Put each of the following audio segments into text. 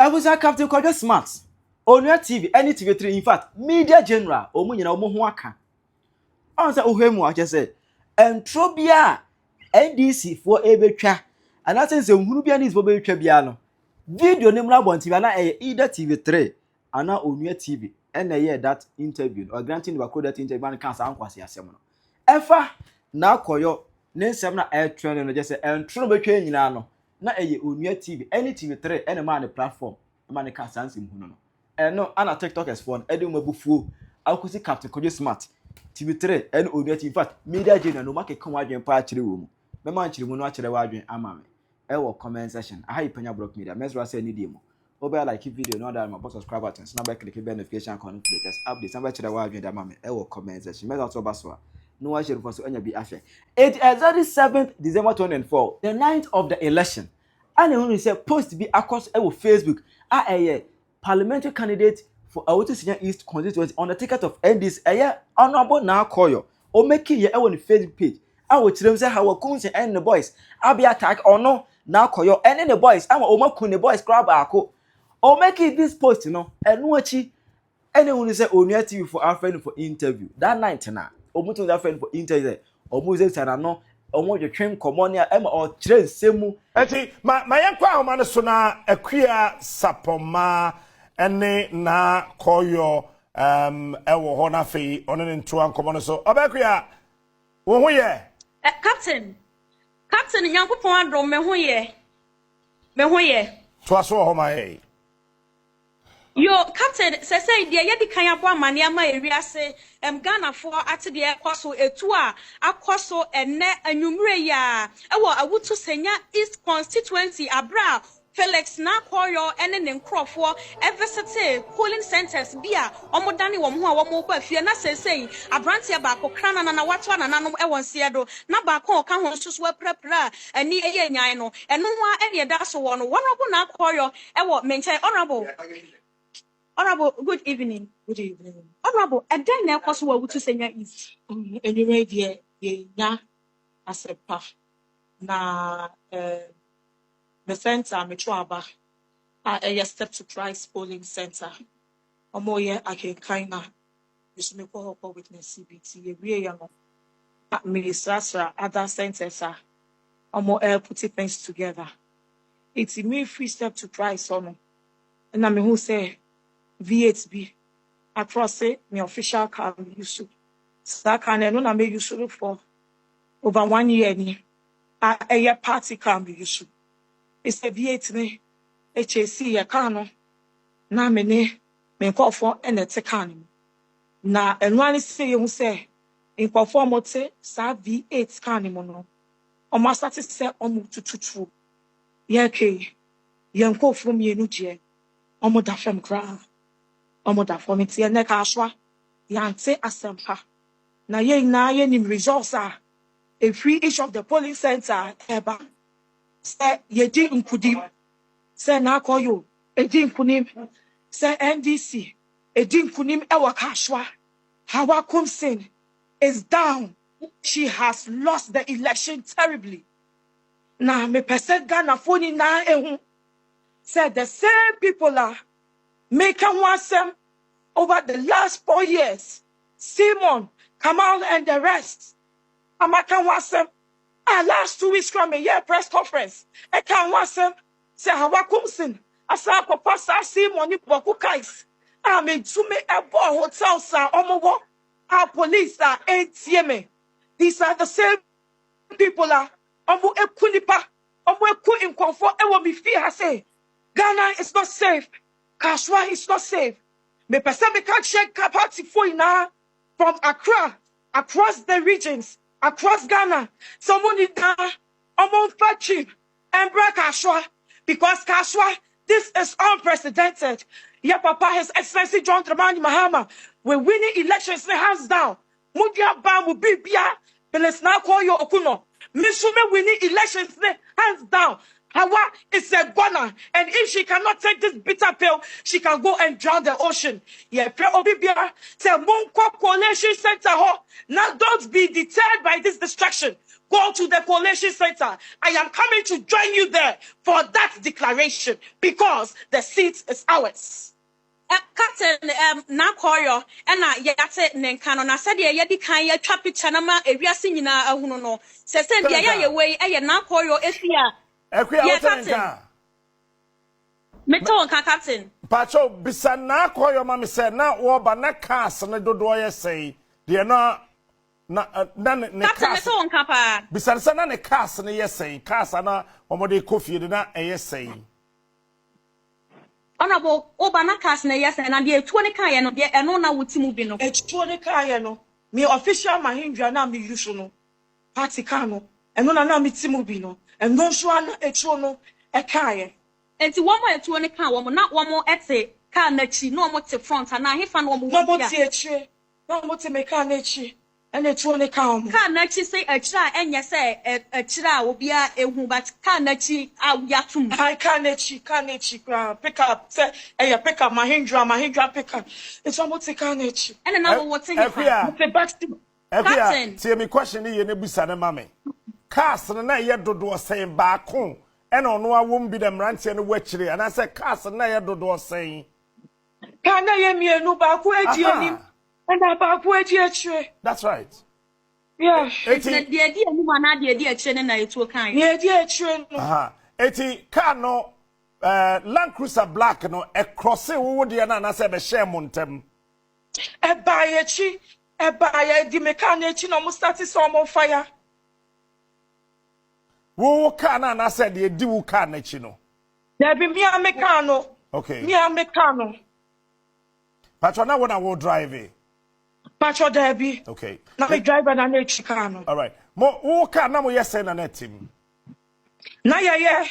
I was a Captain Koryoo Smart. On your TV, any TV3, in fact, Media General, or Munya Mohuaka. Answer Ohemu, I just said. And Trobia NDC for Ebecha. And that's the Rubian is Bobby Trebiano. Video name Rabon TV, either TV3, and now on your TV. And I hear that interview, or granting the code that interview and cancer unquasi a seminar. Efa, now Koryoo, then seminar air training, just say, and Trouble Train Nano. Na on your TV, any TV3, any man on the platform, a man can sense him. And no, and a TikTok has phone, Edwin Mabufu, I could see Captain Koryoo Smart, TV3, and on your TV. In fact, Media General, no market come out and part to the room. My man, she will not watch the Amame. Our comment section. I hype Penyah broke media. Mesra say any demo. Over like video, no that my box subscribe button, snap back click notification icon, latest updates. Number to the wire and Amame. Our comment section. Mesra also baswa. No one should for so any be after. It is 7th December 2024, the night of the election. And only say post to be across our Facebook. A parliamentary candidate for Awutu Senior East constituency on the ticket of NDC. Honorable Naa Koryoo. O make it on the Facebook page. I will tell them say how Kunse and the boys. I'll be attacked or no. Naa Koryoo and then the boys. I'm Omakun the boys grab ako. O make it this post, you know. And watch anyone say on your TV for our friend for interview. That night now. Omutu that friend for interview. Omuze sana no. Omo your train commonia or train semu. Eti my yankwa omane so na akua sapoma ene Naa Koryoo ewo ho na fe ono ne nto ankomo no so obakua wo ho ye Captain Nyankopon adom me ho ye to aso ho ma yo Captain say de ye di kan abo amane ama ewiase Ghana for ate de ekoso etu a akoso enne anwumre ya ewo Awutu Senior East constituency abra Felix Naa Koryoo ene ne nkrofo evisite polling centers bia omodane wo ho a wo mo ba fie na sesei abrantia ba ko krana na wato na nanom e wonse do na ba ko ka ho susu aprapra ani eye nyan no eno ho a ene da so wo no honorable Naa Koryoo e wo menchen honorable good evening honorable e den na ekoso wa Awutu Senior East anyway ye nya asepa na the center Metroaba a step to Christ polling center. Omoye I can kinda use me for witness CBT we young administrator other centers are putting things together. It's me free step to Christ on and I mean who say V8B across it my official car use so can no me use for over 1 year ni a party can be used. It's a V8 HAC ya kano na me nkofo ene te kan na enwani se ye hu se nkofo mote sa V8 kan mo no o ma start se o mu tututu ye ke ye nkofo mienu je o mo da fam kra o mo da fo me tie ne ka aswa ya nte asempa na ye ni results are a free each of the polling center eba say ye di nkudim say Naa Koryoo edi nkunim say NDC edi nkunim ewa kashwa Hawa Kumsin is down. She has lost the election terribly. Now me person Ghana phone na ehun said the same people are making wasem over the last 4 years. Simon, Kamal and the rest. Amakan wasem last 2 weeks from a year press conference. I can wasem say Hawa Kumsin asa papa sa Simon ni boku kais. I mean to me a hotel sa omowo our police are ATM. These are the same people are omo ekunipa omo eku in comfort e will be fear say Ghana is not safe. Kashwa is not safe. Me person me can't check party for now from Accra across the regions across Ghana. Someone in Ghana omo fetching and break Kashwa because Kashwa this is unprecedented. Yeah, Papa, His Excellency John Dramani Mahama, we're winning elections hands down. Mudia Bamu Bibia, Felix Naa Koryoo Okuno. Misume winning elections hands down. Hawa is a gunner, and if she cannot take this bitter pill, she can go and drown the ocean. Yeah, Pre Obibia, say Munko Coalition Center ho. Now don't be deterred by this distraction. Go to the collation center. I am coming to join you there for that declaration because the seat is ours. Captain Naa Koryoo and yate nenkano na said ye di kan ye twa picture na ma ewiase nyina ahunu no se dia ye we Naa Koryoo efia Ekuya Captain. Me to Captain Pacho bisa Naa Koryoo ma me say na wo ba na cars ne dodo ye say de na ne Captain me to pa bisa say na ne cars ne ye say cars na omode kofi de na ye say Honorable Obana cast na yes and the 20 kan no de eno na wuti mu bi no e 20 kan no me official mahindra na me use no party kan no eno na me timu bi no eno so ana etuo no e kan enti wo mo etuo ne kan wo mo na wo mo ete kan na chi no mo te front na hefa no mo wo ti echi no mo te me kan na echi ene etuo ne kan na chi say echira enye say echira obi a ehu but kan na chi awiatum I kan na echi pick up say pick up mahindra pick up it's almost te kan na echi ene na wo te hefa the back Captain see me question ye ne busa ne mame cars na ye dodo say baako ene ono awom bi dem rantie ne wachire ana say cars na ye dodo say kan na ye mienu baako edi anim ena baako edi achire. That's right. Yeah. It's the idea ni wana the idea achire na etuo kan the idea achire no eti car no Land Cruiser black no e cross wo de na say be share montem e ba ye di mechanic no mo start some fire wo car na say de di wo car na chi no there be me a mechanic okay me a mechanic patro na wona wo drive patro there be okay na me driver na na car no all right mo wo car na mo yes na na team na yeah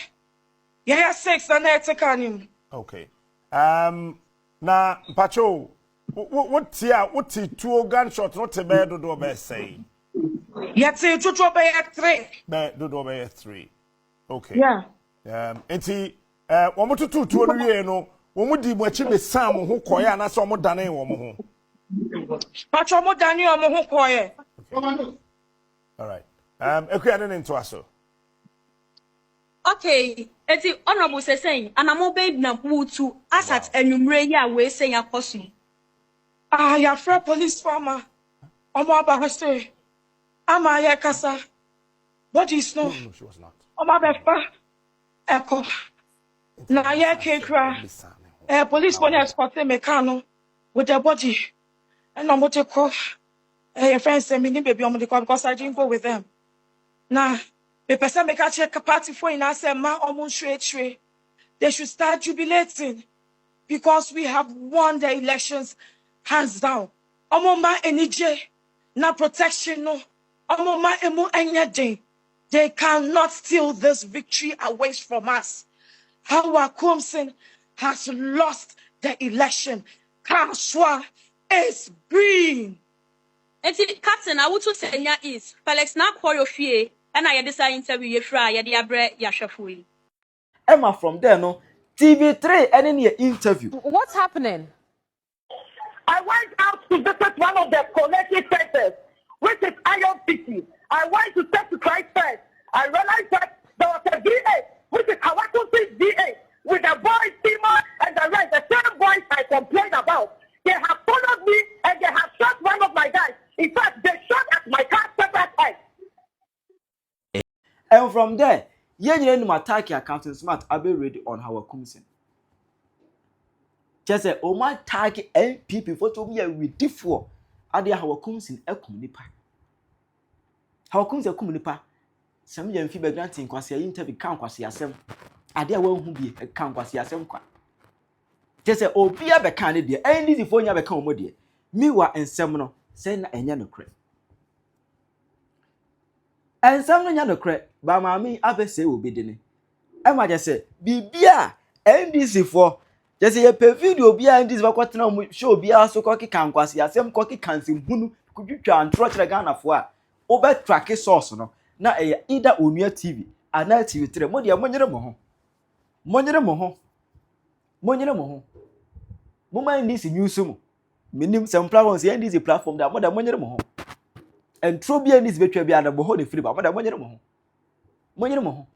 6 na na car nim okay na patro what two gunshot no te be do be say yet to be 3 be do be 3 okay yeah enti wo mo tutu tuo no wie no wo mo di mo achi be sam ho koya na so mo dane wo mo ho patro mo dane wo mo ho koye all right ekuya ne nto aso okay eti honorable say saying anamo babe na wutu asat enwumre ya we say akosu ya fra police farmer omo aba say ama ya kasa bodies no she was not omo befa eko na ya kekra police phone escort me kanu with the body and omo te call your friends say me ni baby omo dey call because I didn't go with them na the person make a check party for in say ma omo shwe they should start jubilating because we have won the elections hands down omo ma enije na protection no omo ma emu anyade they cannot steal this victory away from us. Our Kumsin has lost the election. Kaswa is green. Captain, I would to say is Felix Naa Koryoo fie and I decide interview ye fra ye di abre ya shafui. Emma from there no TV3 any interview. What's happening? I went out to visit one of the collective centers, which is Iron City. I went to step to Christ first. I realized that there was a VA, which is Hawakusi's VA, with the boys, Tima, and the rest, the same boys I complained about. They have followed me and they have shot one of my guys. In fact, they shot at my car several times. And from there, you attack accounting smart Abe ready on our Kumsin. Just say, oh my target NPP for to be a ridiculous. Ade our Kumsin a communipa. How comes a communipa? Some young people granting kwasi interview count kwasi asem. Ade won hu bi count kwasi asem kwa. Just say obi a be kan de NDC for nya be kan omo de. Me wa ensem no say na enya no kre. Ensem no nya no kre ba ma me abese obi de ne. E ma just say bibia NDC for just say pe video bia NDC ba kwatena omo show bia so kwa kan kwasi asem kwa kansim hunu kudwitwa antro kire Ghana fo a obe track source no na either Onua TV ana TV3 mo de monyere mo ho mo ma NDC news mu minim some platforms NDC platform da mo de monyere mo ho and trobia nis betwa bia na boho de free ba mo da mo nyere mo ho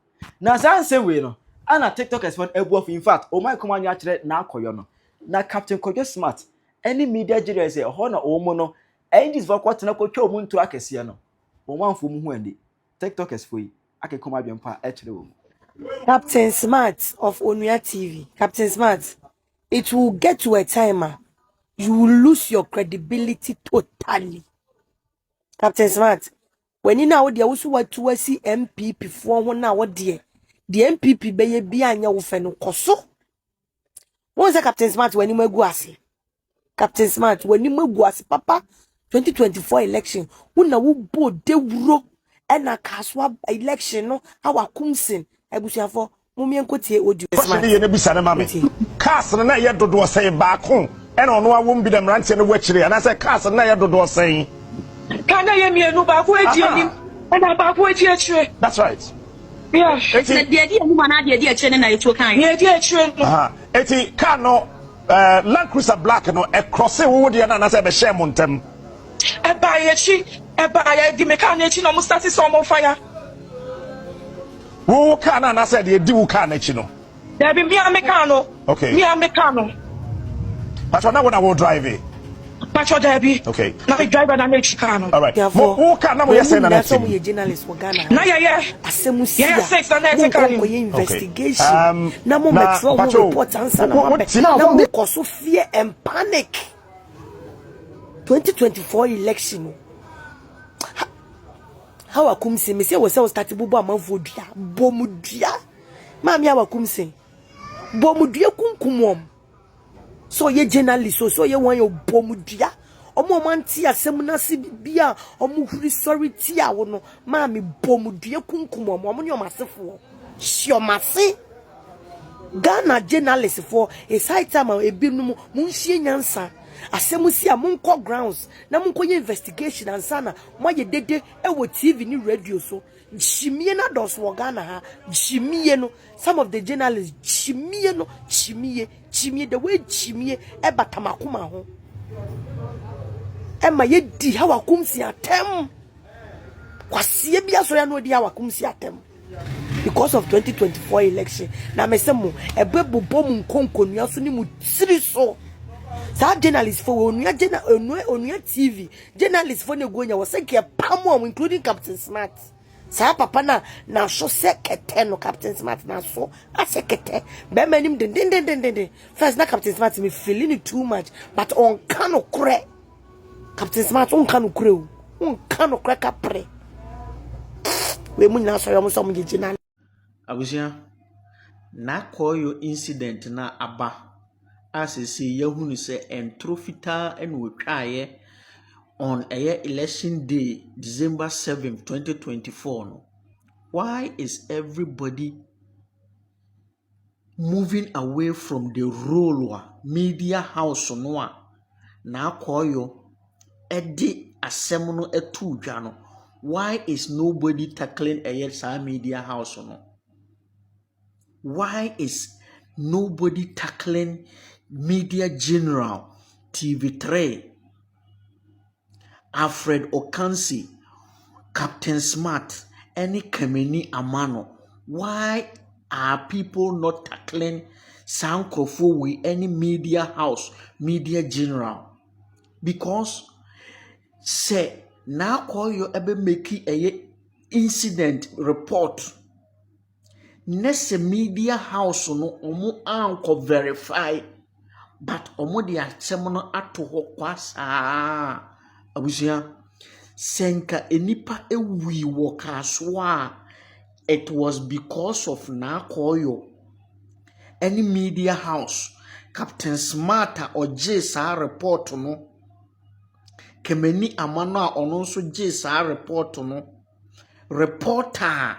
na san same way no ana TikTok expert ebu of in fact o my come anya kire na akoyo no na Captain Kojo Smart any media journalist say ho na o mo no this for kwatena kwatwa o mu ntu akese no o manfo mu hu ande TikTok expert yi akekoma adwempa e kire wo Captain Smart of Onua TV. Captain Smart, it will get to a time you will lose your credibility totally. Captain Smart, when you know the also what to see MPP for 1 hour dear, the MPP be be anya wo fe no koso. Once Captain Smart when you go ase. Captain Smart when you go ase papa 2024 election, una wo bo de wuro e na kaswa election no awakumsin ebusuafo mumie nkotie odu Smart ye ne bisa ne mame cars na ye dodo say baako e na ono awom bi da mrantie ne wachire ana say cars na ye dodo say Kana ye mienu baako eji anim na baako eji achire. That's right. Yeah. Na dia anim na dia achire na yetu kan. Ye di achire no. Eti car no Land Cruiser black no e cross wo de na say be share montem. Eba ye di mechanic no mo start some fire. Wo car na say de di wo car na chi no. There be me mechanic. Okay. Me mechanic. Pacho na wo drive it. Pacho Debbie. Okay. Now the driver na make chicano. All right. Wo car na mo yes na some we journalists for Ghana. Na yeah. Asemusia. Yeah, sex na next time. Investigation. Na mo metro report answer na mo. Na mo cause fear and panic. 2024 election. How akumse me say we say start bubu amanfo dua bomudua mami awakumse bomudua kunkumom so ye journalist so ye wan yo bomudua omo manti asem na se bibia omo huri sorry ti awo no mami bomudua kunkumom omo ne omasefo shiomase Ghana journalist for a side time ebinum munhie nyansa asemusia munko grounds na munko investigation ansana moye dede ewo TV ni radio so chimie na dos wo Ghana ha chimie no some of the journalists chimie no chimie the way chimie e batamakoma ho e ma ye di ha wakumsi atem kwasie bia so ya no di ha wakumsi atem because of 2024 election na mesemo ebebobom nkonkonua so ni mu tiri so sa journalist for onua TV journalist for ne gonya was say pam including Captain Smart sa papa na so sekete no Captain Smart na so asekete be manim den first na Captain Smart me feeling it too much but on kano kre Captain Smart on kano kre on kano kre kapre we mu na so yo so mu gina Abusia Naa Koryoo incident na aba asese yahunu se entrofita enwotwaye on election day December 7th 2024 no. Why is everybody moving away from the role wa media house no a Naa Koryoo edi asem no etu dwa no? Why is nobody tackling sa media house no? Why is nobody tackling Media General, TV3, Alfred Okansi, Captain Smart, any Kameni Amano? Why are people not tackling Sankrofo with any media house, Media General? Because say Naa Koryoo ebe make a incident report. Nese media house no omo anko verify but omo de asem no ato ho kwasa abusia senka enipa ewi wo kaso a it was because of Naa Koryoo any media house Captain Smart or J sa report no Kemeni Amano a ono so J sa report no reporter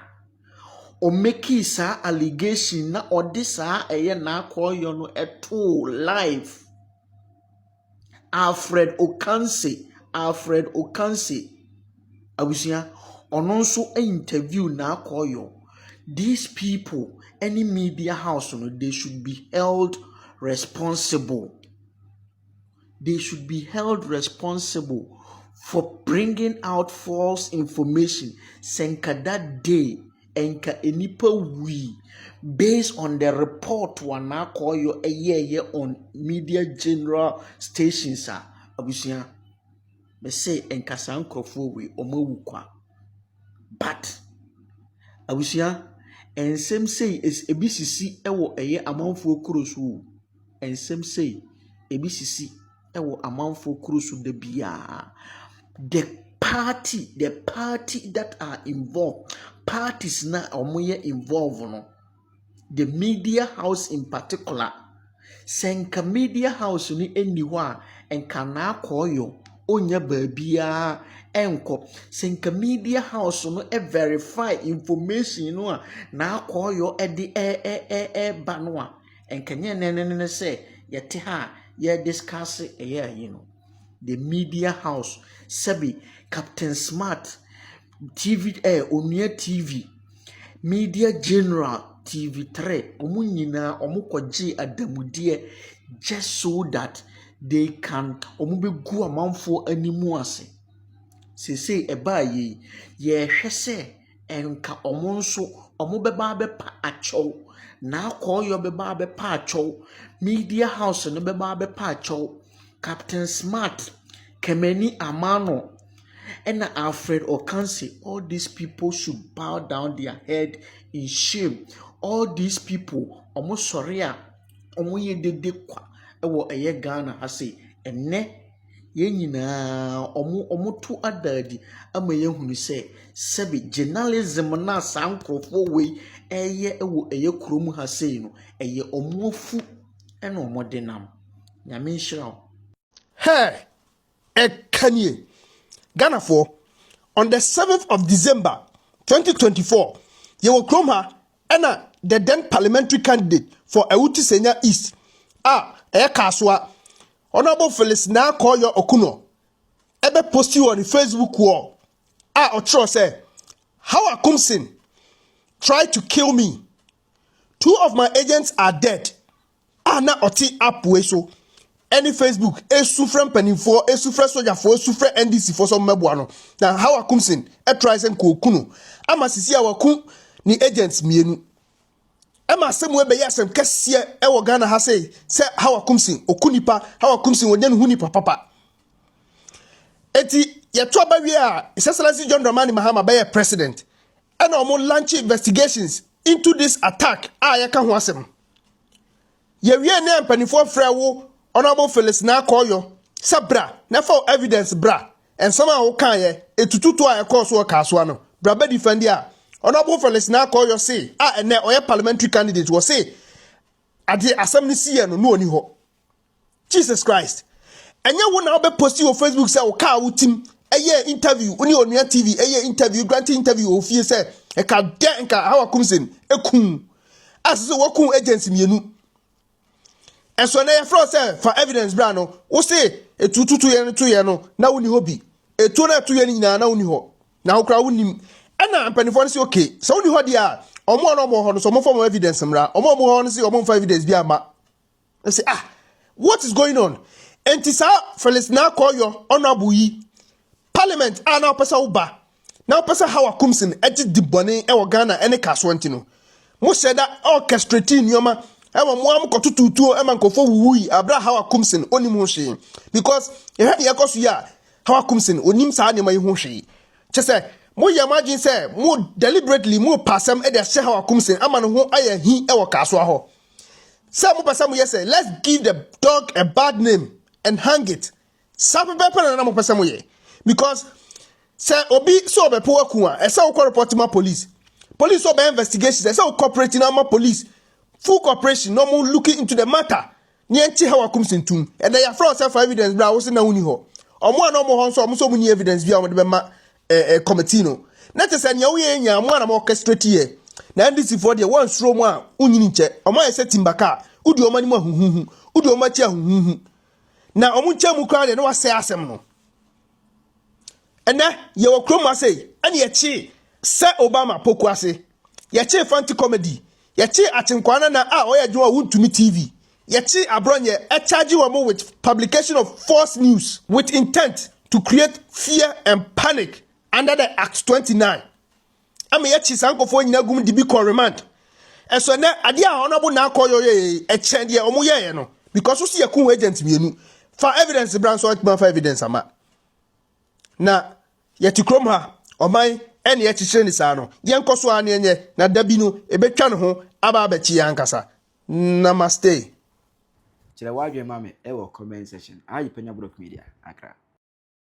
o make sa allegation na odisa eye Naa Koryoo no eto live Alfred Okansi abusia ono so interview Naa Koryoo. These people any media house no they should be held responsible for bringing out false information. Senka that day, enka enipa we based on the report Naa Koryoo a year on media general stations. Abusia, me say enka sankrofo we omawu kwa. But abusia, ensem say is ebisisi ewo eye amanfo kurosu. Ensem say ebisisi ewo amanfo kurosu de bia. The party that are involved, parties na omoye involved no. The media house in particular. Senka media house ni eniwa enka Naa Koryoo onya babia enko. Senka media house no verify information no Naa Koryoo edi banwa enka nye say yete ha ye discuss the media house sabi Captain Smart TV Onia TV Media General TV3 omu nyina omu kwaji adamude just so that they can omu begu amanfo animu ase sese eba ye hwese enka omu nso omu beba bepa achow Naa Koryoo beba bepa achow media house no beba bepa achow Captain Smart Kemeni Amano and Alfred Okansi. All these people should bow down their head in shame. All these people, almost sorry, ye de kwa ewo eye Ghana ase enne ye nyina omo to adadi ama ye hunu se sebi journalism na sankrofo we eye ewo eye kurom ha sei no eye omofu ena omodenam Nyame nhyira. Hey, Kanye, Ghana for on the 7th of December 2024, you will come here and the then parliamentary candidate for Ewuti Senya East, Kaswa, Honorable Felix Naa Koryoo Okuno, ebe post you on the Facebook wall. Otro say, how a Kumsin tried to kill me. 2 of my agents are dead. Na oti up we so. Any Facebook, sufren penifo, sufren soja for, sufren NDC for some mebuano. Now, how a Kumsin, tries and kuno. Ama sisi awaku ni agents mienu. Ama semwe be yasem kesie ewo Ghana ha say how a Kumsin, okunipa, how a Kumsin woden hunipa papa. Eti, ya to ba wi a, His Excellency John Dramani Mahama be president. And omo launch investigations into this attack. Yaka ho asem. Ye wie ne penifo frewo Honorable Felix Naa Koryoo sabra na for evidence bra and somehow kan ye etututu a ekọ so kaso no bra be defend ya Honorable Felix Naa Koryoo say ene oye parliamentary candidate was say ade asem ni si no no oni ho Jesus Christ enye wo na be post your Facebook say o ka wutim eye interview oni Onua TV eye interview grant interview ofie say e ka de nka how akumsen ekun as so wakun agency mienu. And so na fro say for evidence bra no wo say etututu ye no to ye no na woni hobi etu na to ye ni na woni ho na wo kra wonim ena ampanifo say okay so woni ho dia omo no mo ho no so mo form evidence mra omo ho no say omo for evidence bi ama. They say what is going on? Entisa Felix Naa Koryoo honorable yi parliament na opesa uba na opesa how akumsin eti dibone e wo Ghana ene kaso ntino mo sheda orchestrating nyoma ewa mo kotututu e man kofo wuwi abra how akumsin onim ho hwe because e hwe yakoso ya how akumsin onim sa ne mai ho hwe chese mo ye imagine say mo deliberately mo passam e de hye how akumsin ama no ho aye hi e wo kaso ho say mo passam yes say let's give the dog a bad name and hang it sabe be na mo passam ye because say obi so be po aku a e say wo report ma police so be investigations e say wo cooperating na ma police full cooperation no more looking into the matter ni enti how akumsin tum and they are for self evidence bra wo se na uni ho omo na omo ho so omo so mu ni evidence bia omo de be ma committee no na te say nya wo ye nya mo na mo orchestrate here na NDC for there one stro mo a unyini nche omo ye se timbaka udi omo ni mo huhuhu udi omo chi ahuhuhu na omo nche mu kwa de na wase asem no ene ye wo krom ase ene ye chi se Obama poku ase ye chi fanti comedy ye chi atenkwana na oya dwo wuntumi TV ye chi abronye e charge wo with publication of false news with intent to create fear and panic under the Act 29. I mean, yet Sanko for Nagum DB remand. And so now, Adia Honorable Naa Koryoo a chandia omuye no because you see a cool agent for evidence the brand so for evidence ama. Na yet chrome her or my any etching is ano. Yanko so anye na dabino ebetwa no ho aba bechi yankasa. Namaste. Chile wadwe mame ewo comment section. Ayi Penyah Media Accra.